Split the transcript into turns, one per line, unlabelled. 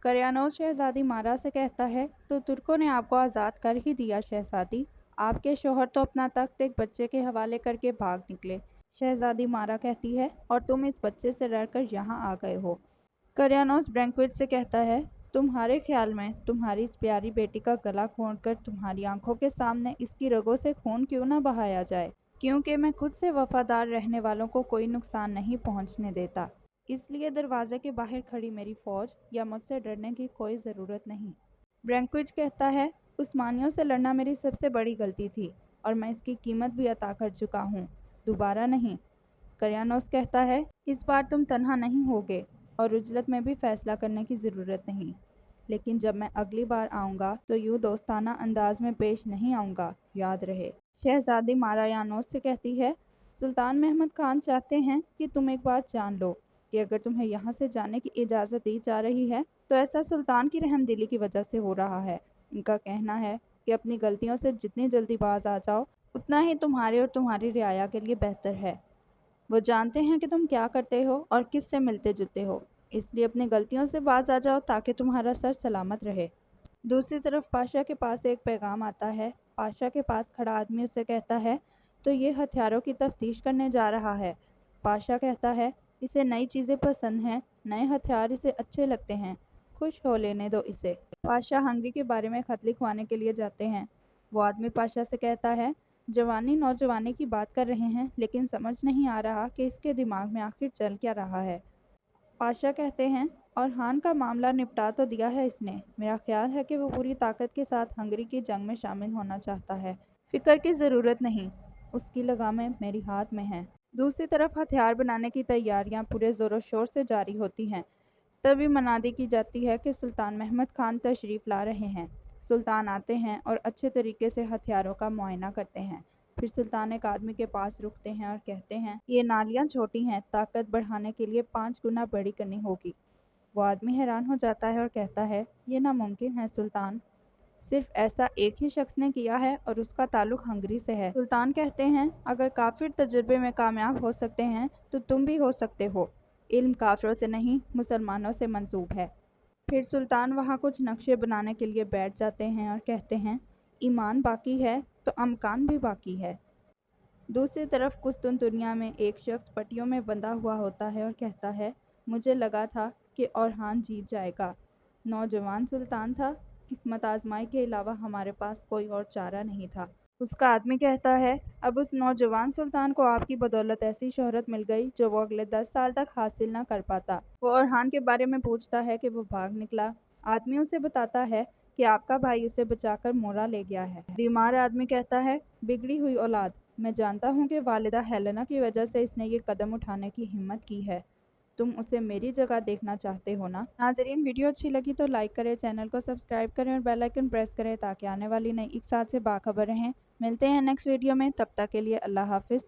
करियानोस शहजादी मारा से कहता है, तो तुर्कों ने आपको आज़ाद कर ही दिया शहजादी। आपके शोहर तो अपना तख्त एक बच्चे के हवाले करके भाग निकले। शहजादी मारा कहती है, और तुम इस बच्चे से डरकर यहाँ आ गए हो। करियानोस ब्रैंक्विज से कहता है, तुम्हारे ख्याल में तुम्हारी इस प्यारी बेटी का गला घोंटकर तुम्हारी आंखों के सामने इसकी रगों से खून क्यों न बहाया जाए, क्योंकि मैं खुद से वफादार रहने वालों को कोई नुकसान नहीं पहुंचने देता। इसलिए दरवाजे के बाहर खड़ी मेरी फौज या मुझसे डरने की कोई ज़रूरत नहीं। ब्रैंक्विज कहता है, उस्मानियों से लड़ना मेरी सबसे बड़ी गलती थी और मैं इसकी कीमत भी अता कर चुका हूँ, दोबारा नहीं। करियानोस कहता है, इस बार तुम तन्हा नहीं होगे और उजलत में भी फैसला करने की ज़रूरत नहीं, लेकिन जब मैं अगली बार आऊँगा तो यूँ दोस्ताना अंदाज में पेश नहीं आऊँगा, याद रहे। शहजादी मारायानोस से कहती है, सुल्तान महमद खान चाहते हैं कि तुम एक बात जान लो कि अगर तुम्हें यहाँ से जाने की इजाज़त दी जा रही है तो ऐसा सुल्तान की रहमदिली की वजह से हो रहा है। इनका कहना है कि अपनी गलतियों से जितनी जल्दी बाज आ जाओ उतना ही तुम्हारे और तुम्हारी रियाया के लिए बेहतर है। वो जानते हैं कि तुम क्या करते हो और किस से मिलते जुलते हो, इसलिए अपनी गलतियों से बाज आ जाओ ताकि तुम्हारा सर सलामत रहे। दूसरी तरफ पाशा के पास एक पैगाम आता है। पाशा के पास खड़ा आदमी उससे कहता है, तो ये हथियारों की तफ्तीश करने जा रहा है। पाशा कहता है, इसे नई चीज़ें पसंद हैं, नए हथियार इसे अच्छे लगते हैं, खुश हो लेने दो इसे। पाशा हंगरी के बारे में खत लिखवाने के लिए जाते हैं। वो आदमी पाशा से कहता है, जवानी नौजवानी की बात कर रहे हैं, लेकिन समझ नहीं आ रहा कि इसके दिमाग में आखिर चल क्या रहा है। पाशा कहते हैं, और हान का मामला निपटा तो दिया है इसने। मेरा ख्याल है कि वो पूरी ताकत के साथ हंगरी की जंग में शामिल होना चाहता है। फिक्र की ज़रूरत नहीं, उसकी लगामें मेरी हाथ में हैं। दूसरी तरफ हथियार बनाने की तैयारियां पूरे ज़ोरों शोर से जारी होती हैं। तभी मनादी की जाती है कि सुल्तान महमद खान तशरीफ़ ला रहे हैं। सुल्तान आते हैं और अच्छे तरीके से हथियारों का मुआयना करते हैं। फिर सुल्तान एक आदमी के पास रुकते हैं और कहते हैं, ये नालियाँ छोटी हैं, ताकत बढ़ाने के लिए 5 गुना बड़ी करनी होगी। वो आदमी हैरान हो जाता है और कहता है, ये नामुमकिन है सुल्तान, सिर्फ ऐसा एक ही शख्स ने किया है और उसका ताल्लुक हंगरी से है। सुल्तान कहते हैं, अगर काफिर तजुर्बे में कामयाब हो सकते हैं तो तुम भी हो सकते हो। इल्म काफिरों से नहीं, मुसलमानों से मंसूब है। फिर सुल्तान वहाँ कुछ नक्शे बनाने के लिए बैठ जाते हैं और कहते हैं, ईमान बाकी है तो अमकान भी बाकी है। दूसरी तरफ कुस्तुनतुनिया में एक शख्स पट्टियों में बंधा हुआ होता है और कहता है, मुझे लगा था कि औरहान जीत जाएगा। नौजवान सुल्तान था, किस्मत आजमाई के अलावा हमारे पास कोई और चारा नहीं था। उसका आदमी कहता है, अब उस नौजवान सुल्तान को आपकी बदौलत ऐसी शोहरत मिल गई जो वो अगले 10 साल तक हासिल न कर पाता। वो औरहान के बारे में पूछता है कि वो भाग निकला। आदमी उसे बताता है कि आपका भाई उसे बचाकर मोरा ले गया है। बीमार आदमी कहता है, बिगड़ी हुई औलाद, मैं जानता हूँ कि वालिदा हेलेना की वजह से इसने ये कदम उठाने की हिम्मत की है। तुम उसे मेरी जगह देखना चाहते हो ना। नाजरीन, वीडियो अच्छी लगी तो लाइक करें, चैनल को सब्सक्राइब करें और बेल आइकन प्रेस करें ताकि आने वाली नई इक़्सात से बाखबर रहें। मिलते हैं नेक्स्ट वीडियो में, तब तक के लिए अल्लाह हाफिज़।